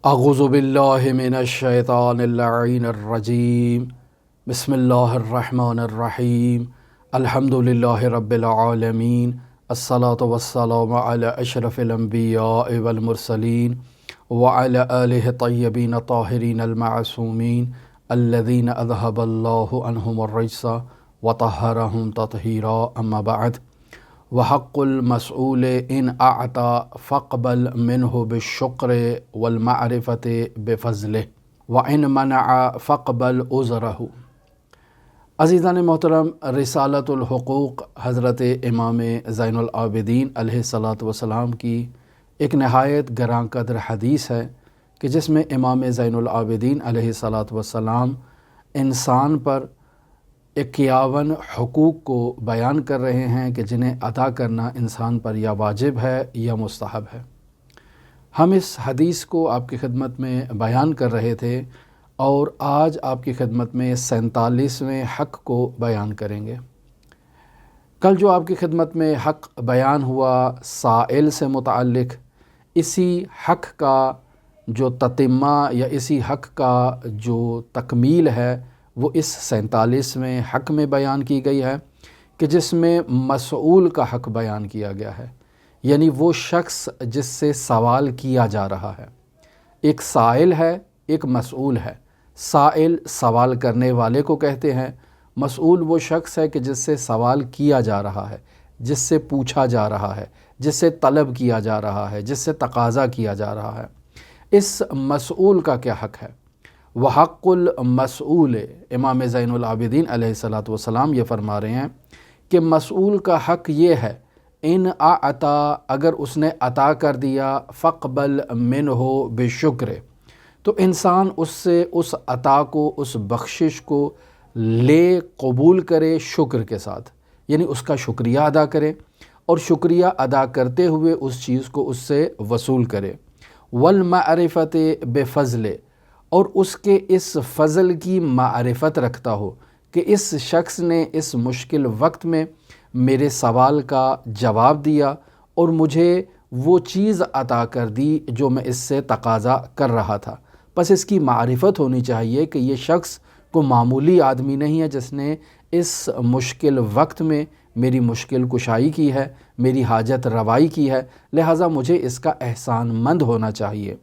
اعوذ باللہ من الشیطان اللعین الرجیم بسم اللہ الرحمن الرحیم الحمد للہ رب العالمین الصلاة والسلام علی اشرف الانبیاء والمرسلین وعلی آلہ طیبین طاہرین المعصومین الذین اذہب اللہ عنہم الرجس وطہرہم تطہیرا اما بعد وحق المسؤول ان اعطى فاقبل منه بالشکر والمعرفت بفضلہ وان منع فاقبل عذرہ۔ عزیزان محترم، رسالۃ الحقوق حضرت امام زین العابدین علیہ الصلاۃ والسلام کی ایک نہایت گراں قدر حدیث ہے کہ جس میں امام زین العابدین علیہ الصلاۃ والسلام انسان پر 51 حقوق کو بیان کر رہے ہیں کہ جنہیں ادا کرنا انسان پر یا واجب ہے یا مستحب ہے۔ ہم اس حدیث کو آپ کی خدمت میں بیان کر رہے تھے اور آج آپ کی خدمت میں 47ویں حق کو بیان کریں گے۔ کل جو آپ کی خدمت میں حق بیان ہوا سائل سے متعلق، اسی حق کا جو تتمہ یا اسی حق کا جو تکمیل ہے وہ اس 47ویں حق میں بیان کی گئی ہے کہ جس میں مسئول کا حق بیان کیا گیا ہے، یعنی وہ شخص جس سے سوال کیا جا رہا ہے۔ ایک سائل ہے، ایک مسئول ہے۔ سائل سوال کرنے والے کو کہتے ہیں، مسئول وہ شخص ہے کہ جس سے سوال کیا جا رہا ہے، جس سے پوچھا جا رہا ہے، جس سے طلب کیا جا رہا ہے، جس سے تقاضا کیا جا رہا ہے۔ اس مسئول کا کیا حق ہے؟ وحق المسؤول، امام زین العابدین علیہ الصلاۃ والسلام یہ فرما رہے ہیں کہ مسئول کا حق یہ ہے، ان اعطا، اگر اس نے عطا کر دیا، فاقبل منہ بالشکر، تو انسان اس سے اس عطا کو، اس بخشش کو لے، قبول کرے شکر کے ساتھ، یعنی اس کا شکریہ ادا کرے اور شکریہ ادا کرتے ہوئے اس چیز کو اس سے وصول کرے۔ والمعرفت بفضل، اور اس کے اس فضل کی معرفت رکھتا ہو کہ اس شخص نے اس مشکل وقت میں میرے سوال کا جواب دیا اور مجھے وہ چیز عطا کر دی جو میں اس سے تقاضا کر رہا تھا۔ بس اس کی معرفت ہونی چاہیے کہ یہ شخص کو معمولی آدمی نہیں ہے جس نے اس مشکل وقت میں میری مشکل کشائی کی ہے، میری حاجت روائی کی ہے، لہٰذا مجھے اس کا احسان مند ہونا چاہیے،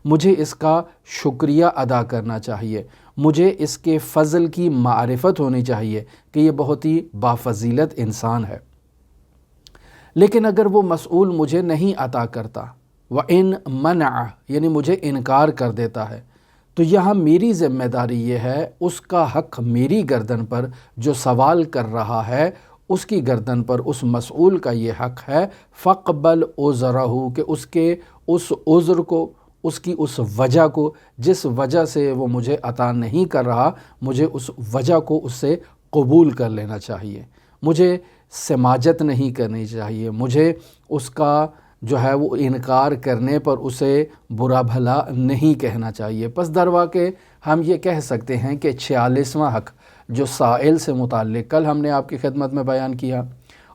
مجھے اس کا شکریہ ادا کرنا چاہیے، مجھے اس کے فضل کی معرفت ہونی چاہیے کہ یہ بہت ہی بافضیلت انسان ہے۔ لیکن اگر وہ مسئول مجھے نہیں عطا کرتا، وَإِن مَنَعَ، یعنی مجھے انکار کر دیتا ہے، تو یہاں میری ذمہ داری یہ ہے، اس کا حق میری گردن پر، جو سوال کر رہا ہے اس کی گردن پر، اس مسئول کا یہ حق ہے، فَقْبَلْ عُذْرَهُ، کہ اس کے اس عذر کو، اس کی اس وجہ کو، جس وجہ سے وہ مجھے عطا نہیں کر رہا، مجھے اس وجہ کو اس سے قبول کر لینا چاہیے، مجھے سماجت نہیں کرنی چاہیے، مجھے اس کا جو ہے وہ انکار کرنے پر اسے برا بھلا نہیں کہنا چاہیے۔ پس درواقع ہم یہ کہہ سکتے ہیں کہ 46واں حق جو سائل سے متعلق کل ہم نے آپ کی خدمت میں بیان کیا،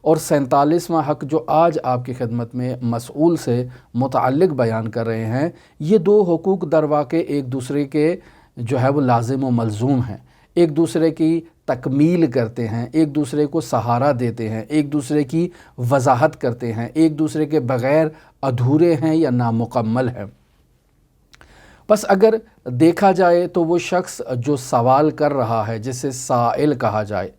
اور 47واں حق جو آج آپ کی خدمت میں مسئول سے متعلق بیان کر رہے ہیں، یہ دو حقوق درواقع ایک دوسرے کے جو ہے وہ لازم و ملزوم ہیں، ایک دوسرے کی تکمیل کرتے ہیں، ایک دوسرے کو سہارا دیتے ہیں، ایک دوسرے کی وضاحت کرتے ہیں، ایک دوسرے کے بغیر ادھورے ہیں یا نامکمل ہیں۔ بس اگر دیکھا جائے تو وہ شخص جو سوال کر رہا ہے، جسے سائل کہا جائے،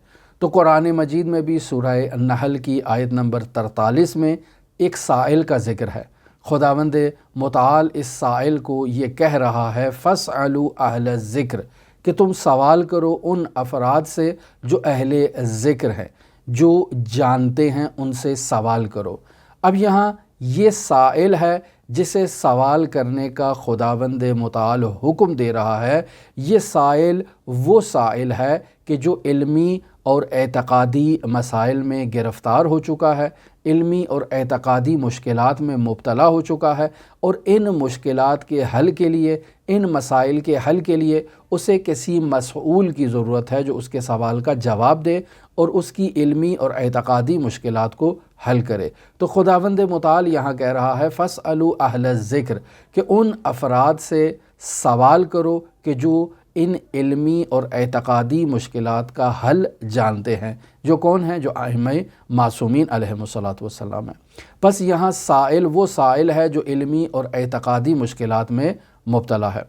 تو قرآن مجید میں بھی سورہ النحل کی آیت نمبر 43 میں ایک سائل کا ذکر ہے۔ خداوند متعال اس سائل کو یہ کہہ رہا ہے، فَاسْأَلُوا أَهْلَ الذِّكْرِ، کہ تم سوال کرو ان افراد سے جو اہل ذکر ہیں، جو جانتے ہیں، ان سے سوال کرو۔ اب یہاں یہ سائل ہے جسے سوال کرنے کا خداوند متعال حکم دے رہا ہے، یہ سائل وہ سائل ہے کہ جو علمی اور اعتقادی مسائل میں گرفتار ہو چکا ہے، علمی اور اعتقادی مشکلات میں مبتلا ہو چکا ہے، اور ان مشکلات کے حل کے لیے، ان مسائل کے حل کے لیے اسے کسی مسئول کی ضرورت ہے جو اس کے سوال کا جواب دے اور اس کی علمی اور اعتقادی مشکلات کو حل کرے۔ تو خداوند متعال یہاں کہہ رہا ہے فَاسْأَلُوا أَهْلَ الذِّكْرِ، کہ ان افراد سے سوال کرو کہ جو ان علمی اور اعتقادی مشکلات کا حل جانتے ہیں، جو کون ہیں؟ جو ائمہ معصومین علیہم الصلاۃ ہیں۔ پس یہاں سائل وہ سائل ہے جو علمی اور اعتقادی مشکلات میں مبتلا ہے،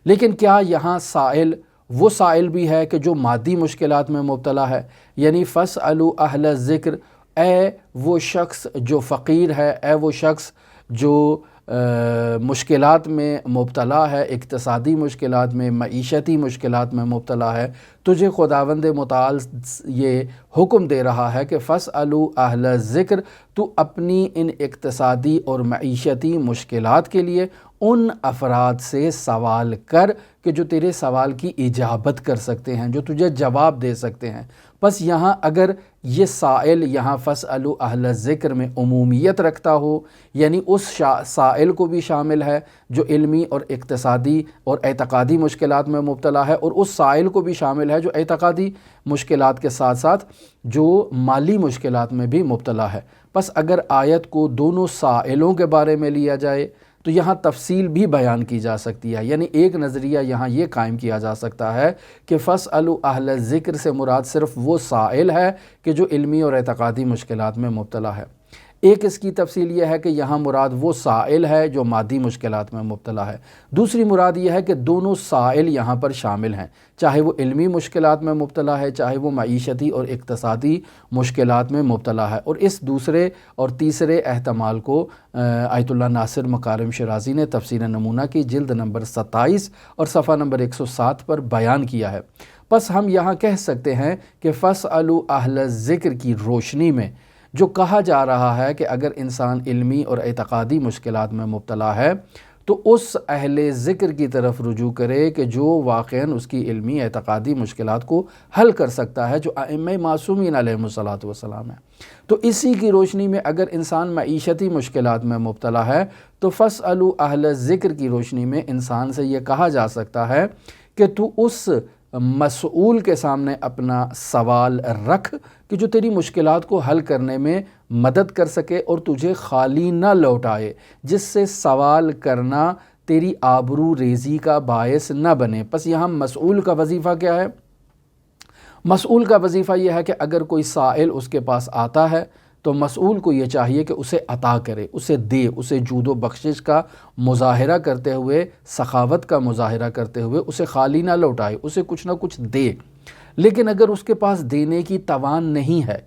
لیکن کیا یہاں سائل وہ سائل بھی ہے کہ جو مادی مشکلات میں مبتلا ہے؟ یعنی فَاسْأَلُوا أَهْلَ الذِّكْرِ، اے وہ شخص جو فقیر ہے، اے وہ شخص جو مشکلات میں مبتلا ہے، اقتصادی مشکلات میں، معیشتی مشکلات میں مبتلا ہے، تجھے خداوند متعال یہ حکم دے رہا ہے کہ فَاسْأَلُوا أَهْلَ الذِّكْرِ، تو اپنی ان اقتصادی اور معیشتی مشکلات کے لیے ان افراد سے سوال کر کہ جو تیرے سوال کی اجابت کر سکتے ہیں، جو تجھے جواب دے سکتے ہیں۔ بس یہاں اگر یہ سائل یہاں فَاسْأَلُوا أَهْلَ الذِّكْرِ میں عمومیت رکھتا ہو، یعنی اس سائل کو بھی شامل ہے جو علمی اور اقتصادی اور اعتقادی مشکلات میں مبتلا ہے، اور اس سائل کو بھی شامل ہے جو اعتقادی مشکلات کے ساتھ ساتھ جو مالی مشکلات میں بھی مبتلا ہے۔ بس اگر آیت کو دونوں سائلوں کے بارے میں لیا جائے تو یہاں تفصیل بھی بیان کی جا سکتی ہے، یعنی ایک نظریہ یہاں یہ قائم کیا جا سکتا ہے کہ فَاسْأَلُوا أَهْلَ الذِّكْرِ سے مراد صرف وہ سائل ہے کہ جو علمی اور اعتقادی مشکلات میں مبتلا ہے۔ ایک اس کی تفصیل یہ ہے کہ یہاں مراد وہ سائل ہے جو مادی مشکلات میں مبتلا ہے۔ دوسری مراد یہ ہے کہ دونوں سائل یہاں پر شامل ہیں، چاہے وہ علمی مشکلات میں مبتلا ہے، چاہے وہ معیشتی اور اقتصادی مشکلات میں مبتلا ہے۔ اور اس دوسرے اور تیسرے احتمال کو آیت اللہ ناصر مکارم شرازی نے تفسیر نمونہ کی جلد نمبر 27 اور صفحہ نمبر 107 پر بیان کیا ہے۔ پس ہم یہاں کہہ سکتے ہیں کہ فَاسْأَلُوا أَهْلَ الذِّكْرِ کی روشنی میں جو کہا جا رہا ہے کہ اگر انسان علمی اور اعتقادی مشکلات میں مبتلا ہے تو اس اہل ذکر کی طرف رجوع کرے کہ جو واقعاً اس کی علمی اعتقادی مشکلات کو حل کر سکتا ہے، جو ائمہ معصومین علیہم الصلاۃ ہیں۔ تو اسی کی روشنی میں اگر انسان معیشتی مشکلات میں مبتلا ہے تو فَاسْأَلُوا أَهْلَ الذِّكْرِ کی روشنی میں انسان سے یہ کہا جا سکتا ہے کہ تو اس مسئول کے سامنے اپنا سوال رکھ کہ جو تیری مشکلات کو حل کرنے میں مدد کر سکے اور تجھے خالی نہ لوٹائے، جس سے سوال کرنا تیری آبرو ریزی کا باعث نہ بنے۔ پس یہاں مسئول کا وظیفہ کیا ہے؟ مسئول کا وظیفہ یہ ہے کہ اگر کوئی سائل اس کے پاس آتا ہے تو مسئول کو یہ چاہیے کہ اسے عطا کرے، اسے دے، اسے جود و بخشش کا مظاہرہ کرتے ہوئے، سخاوت کا مظاہرہ کرتے ہوئے اسے خالی نہ لوٹائے، اسے کچھ نہ کچھ دے۔ لیکن اگر اس کے پاس دینے کی توان نہیں ہے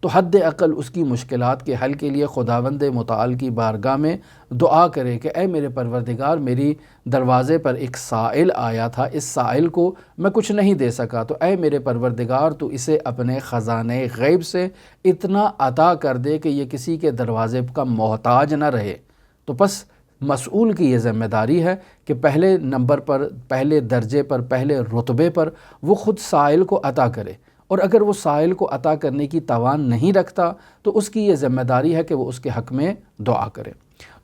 تو حد اقل اس کی مشکلات کے حل کے لیے خداوند متعال کی بارگاہ میں دعا کرے کہ اے میرے پروردگار، میری دروازے پر ایک سائل آیا تھا، اس سائل کو میں کچھ نہیں دے سکا، تو اے میرے پروردگار تو اسے اپنے خزانے غیب سے اتنا عطا کر دے کہ یہ کسی کے دروازے کا محتاج نہ رہے۔ تو پس مسئول کی یہ ذمہ داری ہے کہ پہلے نمبر پر، پہلے درجے پر، پہلے رتبے پر وہ خود سائل کو عطا کرے، اور اگر وہ سائل کو عطا کرنے کی توان نہیں رکھتا تو اس کی یہ ذمہ داری ہے کہ وہ اس کے حق میں دعا کرے۔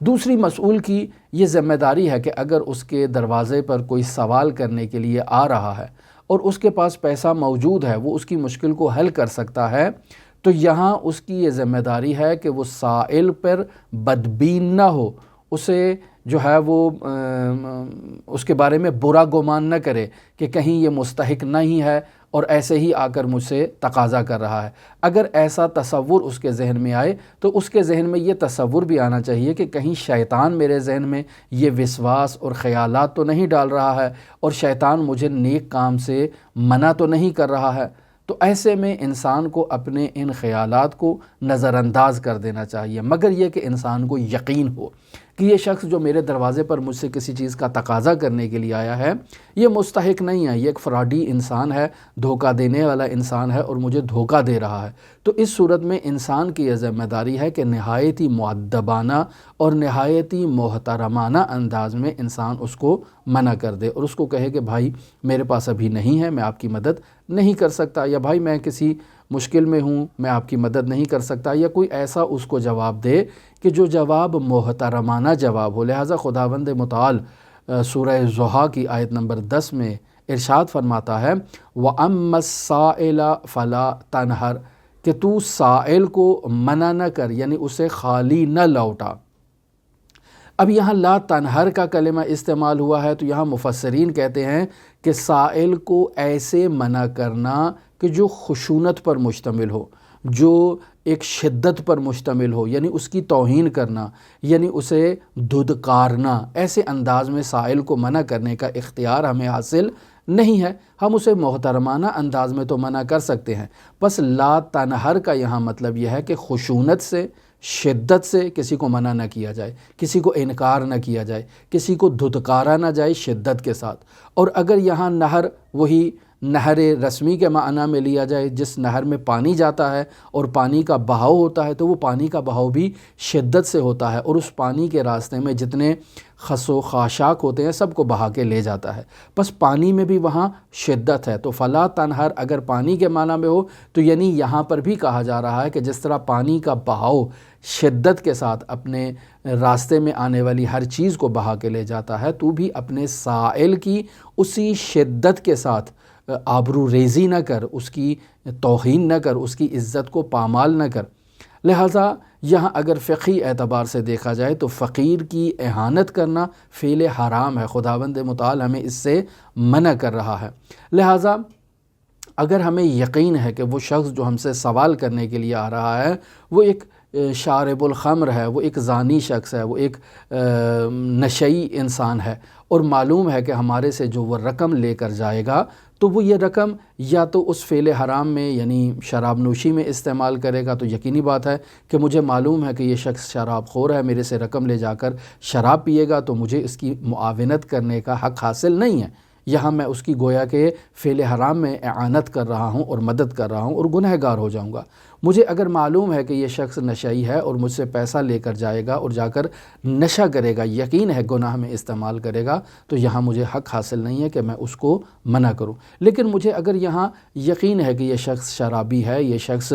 دوسری مسئول کی یہ ذمہ داری ہے کہ اگر اس کے دروازے پر کوئی سوال کرنے کے لیے آ رہا ہے اور اس کے پاس پیسہ موجود ہے، وہ اس کی مشکل کو حل کر سکتا ہے، تو یہاں اس کی یہ ذمہ داری ہے کہ وہ سائل پر بدبین نہ ہو، اسے جو ہے وہ اس کے بارے میں برا گمان نہ کرے کہ کہیں یہ مستحق نہیں ہے اور ایسے ہی آ کر مجھ سے تقاضا کر رہا ہے۔ اگر ایسا تصور اس کے ذہن میں آئے تو اس کے ذہن میں یہ تصور بھی آنا چاہیے کہ کہیں شیطان میرے ذہن میں یہ وسواس اور خیالات تو نہیں ڈال رہا ہے اور شیطان مجھے نیک کام سے منع تو نہیں کر رہا ہے۔ تو ایسے میں انسان کو اپنے ان خیالات کو نظر انداز کر دینا چاہیے، مگر یہ کہ انسان کو یقین ہو، کہ یہ شخص جو میرے دروازے پر مجھ سے کسی چیز کا تقاضا کرنے کے لیے آیا ہے یہ مستحق نہیں ہے، یہ ایک فراڈی انسان ہے، دھوکہ دینے والا انسان ہے اور مجھے دھوکہ دے رہا ہے۔ تو اس صورت میں انسان کی یہ ذمہ داری ہے کہ نہایت ہی مؤدبانہ اور نہایت ہی محترمانہ انداز میں انسان اس کو منع کر دے اور اس کو کہے کہ بھائی میرے پاس ابھی نہیں ہے، میں آپ کی مدد نہیں کر سکتا، یا بھائی میں کسی مشکل میں ہوں، میں آپ کی مدد نہیں کر سکتا، یا کوئی ایسا اس کو جواب دے کہ جو جواب محترمانہ جواب ہو۔ لہٰذا خداوند متعال سورہ ضحیٰ کی آیت نمبر 10 میں ارشاد فرماتا ہے وَأَمَّا السَّائِلَ فَلَا تَنْهَرْ، کہ تو سائل کو منع نہ کر، یعنی اسے خالی نہ لوٹا۔ اب یہاں لا تنہر کا کلمہ استعمال ہوا ہے، تو یہاں مفسرین کہتے ہیں کہ سائل کو ایسے منع کرنا کہ جو خشونت پر مشتمل ہو، جو ایک شدت پر مشتمل ہو، یعنی اس کی توہین کرنا، یعنی اسے دھدکارنا، ایسے انداز میں سائل کو منع کرنے کا اختیار ہمیں حاصل نہیں ہے۔ ہم اسے محترمانہ انداز میں تو منع کر سکتے ہیں، بس لا تنہر کا یہاں مطلب یہ ہے کہ خشونت سے، شدت سے کسی کو منع نہ کیا جائے، کسی کو انکار نہ کیا جائے، کسی کو دھتکارا نہ جائے شدت کے ساتھ۔ اور اگر یہاں نہر وہی نہر رسمی کے معنی میں لیا جائے، جس نہر میں پانی جاتا ہے اور پانی کا بہاؤ ہوتا ہے، تو وہ پانی کا بہاؤ بھی شدت سے ہوتا ہے اور اس پانی کے راستے میں جتنے خس و خاشاک ہوتے ہیں سب کو بہا کے لے جاتا ہے۔ بس پانی میں بھی وہاں شدت ہے، تو فلا تنہر اگر پانی کے معنی میں ہو تو یعنی یہاں پر بھی کہا جا رہا ہے کہ جس طرح پانی کا بہاؤ شدت کے ساتھ اپنے راستے میں آنے والی ہر چیز کو بہا کے لے جاتا ہے، تو بھی اپنے سائل کی اسی شدت کے ساتھ آبرو ریزی نہ کر، اس کی توہین نہ کر، اس کی عزت کو پامال نہ کر۔ لہٰذا یہاں اگر فقہی اعتبار سے دیکھا جائے تو فقیر کی اہانت کرنا فعل حرام ہے، خداوند متعال ہمیں اس سے منع کر رہا ہے۔ لہٰذا اگر ہمیں یقین ہے کہ وہ شخص جو ہم سے سوال کرنے کے لیے آ رہا ہے وہ ایک شارب الخمر ہے، وہ ایک زانی شخص ہے، وہ ایک نشئی انسان ہے، اور معلوم ہے کہ ہمارے سے جو وہ رقم لے کر جائے گا تو وہ یہ رقم یا تو اس فعل حرام میں یعنی شراب نوشی میں استعمال کرے گا، تو یقینی بات ہے کہ مجھے معلوم ہے کہ یہ شخص شراب خور ہے، میرے سے رقم لے جا کر شراب پیے گا، تو مجھے اس کی معاونت کرنے کا حق حاصل نہیں ہے۔ یہاں میں اس کی گویا کہ فعل حرام میں اعانت کر رہا ہوں اور مدد کر رہا ہوں اور گنہگار ہو جاؤں گا۔ مجھے اگر معلوم ہے کہ یہ شخص نشئی ہے اور مجھ سے پیسہ لے کر جائے گا اور جا کر نشہ کرے گا، یقین ہے گناہ میں استعمال کرے گا، تو یہاں مجھے حق حاصل نہیں ہے کہ میں اس کو منع کروں۔ لیکن مجھے اگر یہاں یقین ہے کہ یہ شخص شرابی ہے، یہ شخص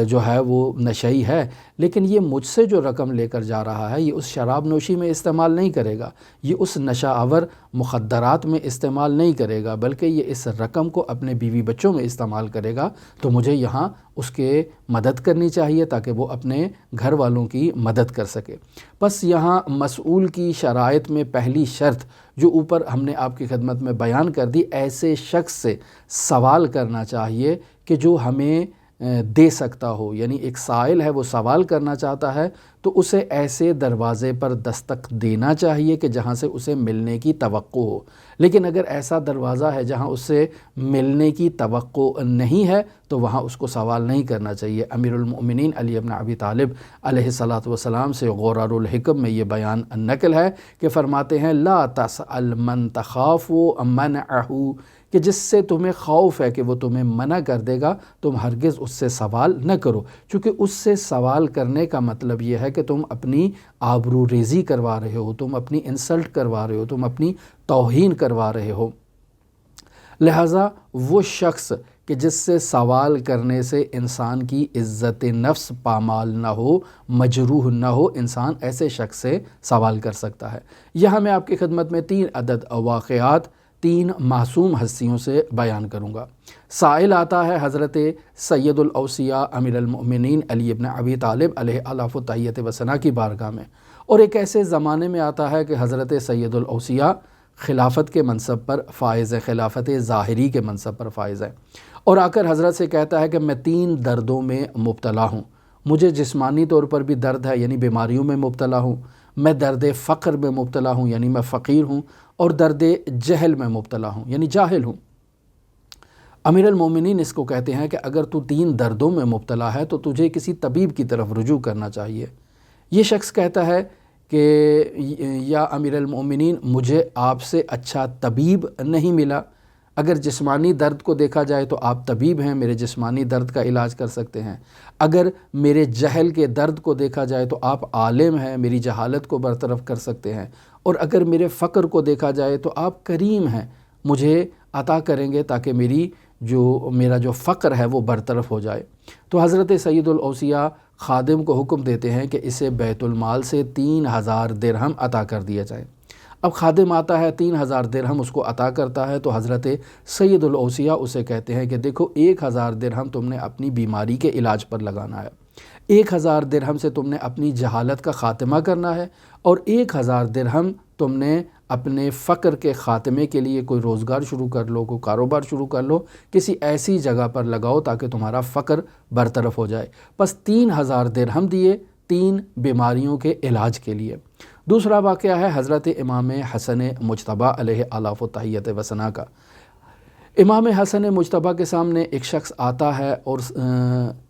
جو ہے وہ نشئی ہے، لیکن یہ مجھ سے جو رقم لے کر جا رہا ہے یہ اس شراب نوشی میں استعمال نہیں کرے گا، یہ اس نشہ آور مخدرات میں استعمال نہیں کرے گا، بلکہ یہ اس رقم کو اپنے بیوی بچوں میں استعمال کرے گا، تو مجھے یہاں اس کے مدد کرنی چاہیے تاکہ وہ اپنے گھر والوں کی مدد کر سکے۔ بس یہاں مسئول کی شرائط میں پہلی شرط جو اوپر ہم نے آپ کی خدمت میں بیان کر دی، ایسے شخص سے سوال کرنا چاہیے کہ جو ہمیں دے سکتا ہو، یعنی ایک سائل ہے وہ سوال کرنا چاہتا ہے تو اسے ایسے دروازے پر دستک دینا چاہیے کہ جہاں سے اسے ملنے کی توقع ہو۔ لیکن اگر ایسا دروازہ ہے جہاں اس سے ملنے کی توقع نہیں ہے تو وہاں اس کو سوال نہیں کرنا چاہیے۔ امیر المؤمنین علی بن ابی طالب علیہ الصلاۃ والسلام سے غرار الحکم میں یہ بیان نقل ہے کہ فرماتے ہیں لا تسأل من تخاف منعہ، کہ جس سے تمہیں خوف ہے کہ وہ تمہیں منع کر دے گا تم ہرگز اس سے سوال نہ کرو، چونکہ اس سے سوال کرنے کا مطلب یہ ہے کہ تم اپنی آبرو ریزی کروا رہے ہو، تم اپنی انسلٹ کروا رہے ہو، تم اپنی توہین کروا رہے ہو۔ لہٰذا وہ شخص کہ جس سے سوال کرنے سے انسان کی عزت نفس پامال نہ ہو، مجروح نہ ہو، انسان ایسے شخص سے سوال کر سکتا ہے۔ یہاں میں آپ کی خدمت میں 3 عدد واقعات 3 معصوم ہستیوں سے بیان کروں گا۔ سائل آتا ہے حضرت سید الاوصیاء امیر المؤمنین علی بن ابی طالب علیہ الاف و تحیت و ثنا کی بارگاہ میں، اور ایک ایسے زمانے میں آتا ہے کہ حضرت سید الاوصیاء خلافت کے منصب پر فائز ہے، خلافت ظاہری کے منصب پر فائز ہے، اور آ کر حضرت سے کہتا ہے کہ میں 3 دردوں میں مبتلا ہوں۔ مجھے جسمانی طور پر بھی درد ہے، یعنی بیماریوں میں مبتلا ہوں، میں درد فقر میں مبتلا ہوں، یعنی میں فقیر ہوں، اور درد جہل میں مبتلا ہوں، یعنی جاہل ہوں۔ امیر المومنین اس کو کہتے ہیں کہ اگر تو 3 دردوں میں مبتلا ہے تو تجھے کسی طبیب کی طرف رجوع کرنا چاہیے۔ یہ شخص کہتا ہے کہ یا امیر المومنین مجھے آپ سے اچھا طبیب نہیں ملا۔ اگر جسمانی درد کو دیکھا جائے تو آپ طبیب ہیں، میرے جسمانی درد کا علاج کر سکتے ہیں۔ اگر میرے جہل کے درد کو دیکھا جائے تو آپ عالم ہیں، میری جہالت کو برطرف کر سکتے ہیں۔ اور اگر میرے فقر کو دیکھا جائے تو آپ کریم ہیں، مجھے عطا کریں گے تاکہ میرا جو فقر ہے وہ برطرف ہو جائے۔ تو حضرت سید الاوصیاء خادم کو حکم دیتے ہیں کہ اسے بیت المال سے 3000 درہم عطا کر دیا جائے۔ اب خادم آتا ہے، 3000 درہم اس کو عطا کرتا ہے، تو حضرت سید الاوصیاء اسے کہتے ہیں کہ دیکھو 1000 درہم تم نے اپنی بیماری کے علاج پر لگانا ہے، 1000 درہم سے تم نے اپنی جہالت کا خاتمہ کرنا ہے، اور 1000 درہم تم نے اپنے فقر کے خاتمے کے لیے کوئی روزگار شروع کر لو، کوئی کاروبار شروع کر لو، کسی ایسی جگہ پر لگاؤ تاکہ تمہارا فقر برطرف ہو جائے۔ بس 3000 درہم دیے 3 بیماریوں کے علاج کے لیے۔ دوسرا واقعہ ہے حضرت امام حسن مجتبیٰ علیہ آلاف و تحیت و ثنا کا۔ امام حسن مجتبیٰ کے سامنے ایک شخص آتا ہے اور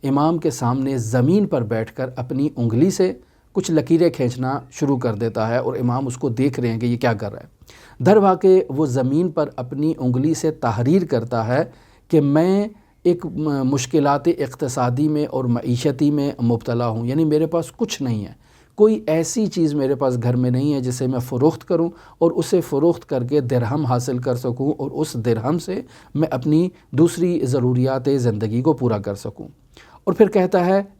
امام کے سامنے زمین پر بیٹھ کر اپنی انگلی سے کچھ لکیریں کھینچنا شروع کر دیتا ہے، اور امام اس کو دیکھ رہے ہیں کہ یہ کیا کر رہا ہے۔ در واقع وہ زمین پر اپنی انگلی سے تحریر کرتا ہے کہ میں ایک مشکلات اقتصادی میں اور معیشتی میں مبتلا ہوں، یعنی میرے پاس کچھ نہیں ہے، کوئی ایسی چیز میرے پاس گھر میں نہیں ہے جسے میں فروخت کروں اور اسے فروخت کر کے درہم حاصل کر سکوں اور اس درہم سے میں اپنی دوسری ضروریات زندگی کو پورا کر سکوں۔ اور پھر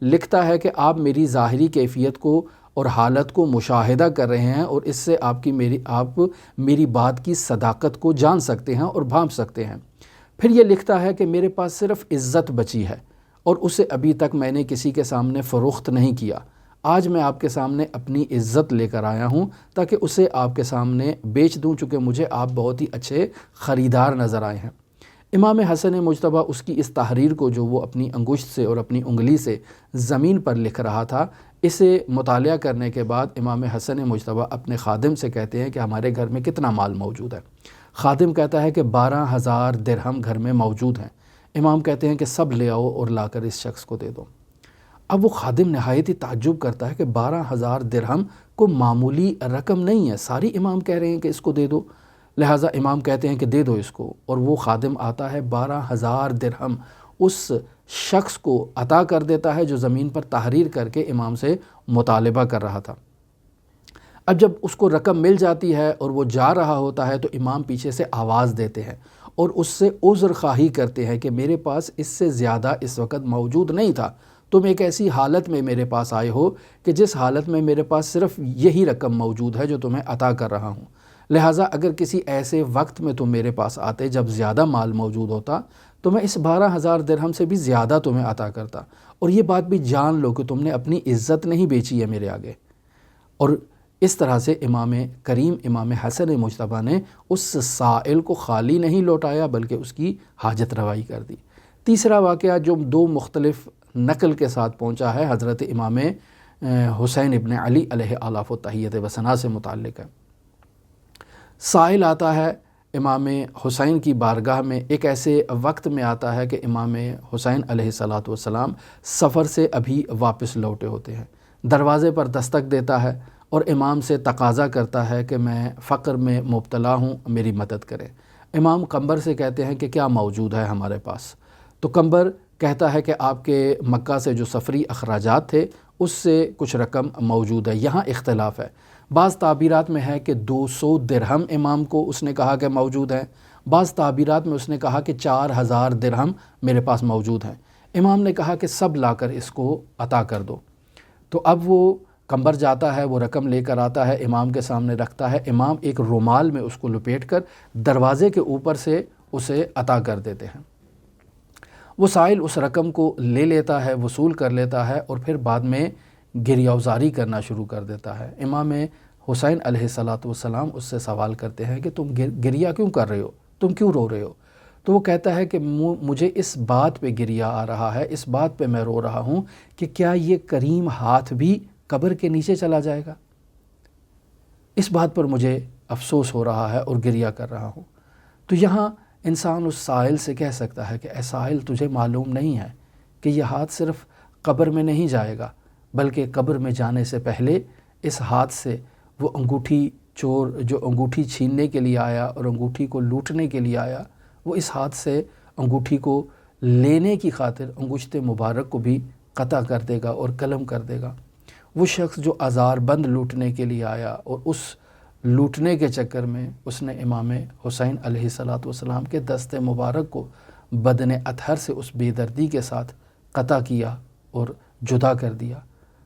لکھتا ہے کہ آپ میری ظاہری کیفیت کو اور حالت کو مشاہدہ کر رہے ہیں، اور اس سے آپ میری بات کی صداقت کو جان سکتے ہیں اور بھانپ سکتے ہیں۔ پھر یہ لکھتا ہے کہ میرے پاس صرف عزت بچی ہے اور اسے ابھی تک میں نے کسی کے سامنے فروخت نہیں کیا۔ آج میں آپ کے سامنے اپنی عزت لے کر آیا ہوں تاکہ اسے آپ کے سامنے بیچ دوں، چونکہ مجھے آپ بہت ہی اچھے خریدار نظر آئے ہیں۔ امام حسن مجتبیٰ اس کی اس تحریر کو جو وہ اپنی انگشت سے اور اپنی انگلی سے زمین پر لکھ رہا تھا، اسے مطالعہ کرنے کے بعد امام حسن مجتبیٰ اپنے خادم سے کہتے ہیں کہ ہمارے گھر میں کتنا مال موجود ہے؟ خادم کہتا ہے کہ 12000 درہم گھر میں موجود ہیں۔ امام کہتے ہیں کہ سب لے آؤ اور لا کر اس شخص کو دے دو۔ اب وہ خادم نہایت ہی تعجب کرتا ہے کہ 12000 درہم کو معمولی رقم نہیں ہے، ساری امام کہہ رہے ہیں کہ اس کو دے دو، لہٰذا امام کہتے ہیں کہ دے دو اس کو، اور وہ خادم آتا ہے 12000 درہم اس شخص کو عطا کر دیتا ہے جو زمین پر تحریر کر کے امام سے مطالبہ کر رہا تھا۔ اب جب اس کو رقم مل جاتی ہے اور وہ جا رہا ہوتا ہے تو امام پیچھے سے آواز دیتے ہیں اور اس سے عذر خواہی کرتے ہیں کہ میرے پاس اس سے زیادہ اس وقت موجود نہیں تھا، تم ایک ایسی حالت میں میرے پاس آئے ہو کہ جس حالت میں میرے پاس صرف یہی رقم موجود ہے جو تمہیں عطا کر رہا ہوں، لہٰذا اگر کسی ایسے وقت میں تم میرے پاس آتے جب زیادہ مال موجود ہوتا تو میں اس 12000 درہم سے بھی زیادہ تمہیں عطا کرتا، اور یہ بات بھی جان لو کہ تم نے اپنی عزت نہیں بیچی ہے میرے آگے۔ اور اس طرح سے امام کریم امام حسن مجتبیٰ نے اس سائل کو خالی نہیں لوٹایا بلکہ اس کی حاجت روائی کر دی۔ تیسرا واقعہ جو 2 مختلف نقل کے ساتھ پہنچا ہے حضرت امام حسین ابن علی علیہ آلاف و تحیت و ثنا سے متعلق ہے۔ سائل آتا ہے امام حسین کی بارگاہ میں، ایک ایسے وقت میں آتا ہے کہ امام حسین علیہ السلام سفر سے ابھی واپس لوٹے ہوتے ہیں، دروازے پر دستک دیتا ہے اور امام سے تقاضا کرتا ہے کہ میں فقر میں مبتلا ہوں، میری مدد کریں۔ امام قنبر سے کہتے ہیں کہ کیا موجود ہے ہمارے پاس؟ تو قنبر کہتا ہے کہ آپ کے مکہ سے جو سفری اخراجات تھے اس سے کچھ رقم موجود ہے۔ یہاں اختلاف ہے، بعض تعبیرات میں ہے کہ 200 درہم امام کو اس نے کہا کہ موجود ہیں، بعض تعبیرات میں اس نے کہا کہ 4000 درہم میرے پاس موجود ہیں۔ امام نے کہا کہ سب لا کر اس کو عطا کر دو۔ تو اب وہ قنبر جاتا ہے، وہ رقم لے کر آتا ہے، امام کے سامنے رکھتا ہے، امام ایک رومال میں اس کو لپیٹ کر دروازے کے اوپر سے اسے عطا کر دیتے ہیں۔ وہ سائل اس رقم کو لے لیتا ہے، وصول کر لیتا ہے اور پھر بعد میں گریہ وزاری کرنا شروع کر دیتا ہے۔ امام حسین علیہ السلام اس سے سوال کرتے ہیں کہ تم گریہ کیوں کر رہے ہو، تم کیوں رو رہے ہو؟ تو وہ کہتا ہے کہ مجھے اس بات پہ گریہ آ رہا ہے، اس بات پہ میں رو رہا ہوں کہ کیا یہ کریم ہاتھ بھی قبر کے نیچے چلا جائے گا؟ اس بات پر مجھے افسوس ہو رہا ہے اور گریہ کر رہا ہوں۔ تو یہاں انسان اس سائل سے کہہ سکتا ہے کہ اے سائل، تجھے معلوم نہیں ہے کہ یہ ہاتھ صرف قبر میں نہیں جائے گا بلکہ قبر میں جانے سے پہلے اس ہاتھ سے وہ انگوٹھی چور جو انگوٹھی چھیننے کے لیے آیا اور انگوٹھی کو لوٹنے کے لیے آیا، وہ اس ہاتھ سے انگوٹھی کو لینے کی خاطر انگشت مبارک کو بھی قطع کر دے گا اور قلم کر دے گا۔ وہ شخص جو آزار بند لوٹنے کے لیے آیا اور اس لوٹنے کے چکر میں اس نے امام حسین علیہ السلام کے دست مبارک کو بدن اطہر سے اس بے دردی کے ساتھ قطع کیا اور جدا کر دیا،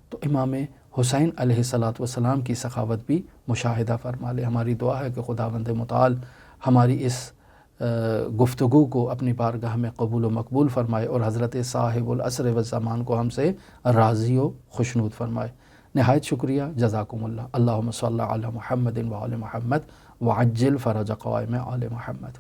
تو امام حسین علیہ السلام کی سخاوت بھی مشاہدہ فرما لے۔ ہماری دعا ہے کہ خداوند متعال ہماری اس گفتگو کو اپنی بارگاہ میں قبول و مقبول فرمائے اور حضرت صاحب العصر والزمان کو ہم سے راضی و خوشنود فرمائے۔ نہایت شکریہ، جزاکم اللہ۔ اللہم صلی علی محمد و آل محمد وعجل فرج قوائم آل محمد۔